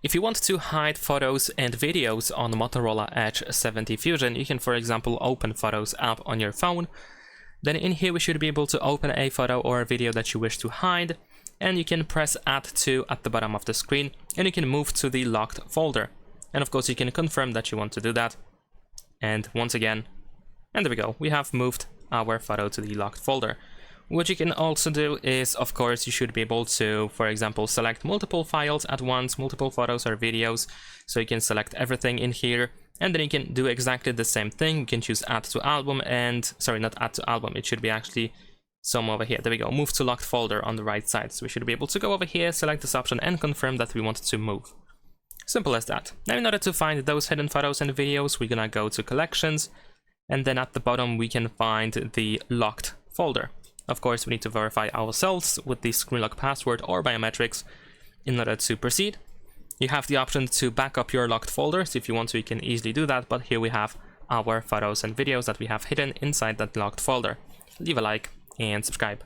If you want to hide photos and videos on Motorola Edge 70 Fusion, you can, for example, open Photos app on your phone. Then in here we should be able to open a photo or a video that you wish to hide, and you can press Add to at the bottom of the screen, and you can move to the locked folder. And of course you can confirm that you want to do that. And once again, and there we go, we have moved our photo to the locked folder. What you can also do is, of course, you should be able to, for example, select multiple files at once, multiple photos or videos. So you can select everything in here, and then you can do exactly the same thing. You can choose add to album and, sorry, not add to album, it should be actually some over here. There we go, move to locked folder on the right side. So we should be able to go over here, select this option and confirm that we want to move. Simple as that. Now in order to find those hidden photos and videos, we're gonna go to collections, and then at the bottom we can find the locked folder. Of course, we need to verify ourselves with the screen lock password or biometrics in order to proceed. You have the option to back up your locked folder, so if you want to, you can easily do that, but here we have our photos and videos that we have hidden inside that locked folder. Leave a like and subscribe.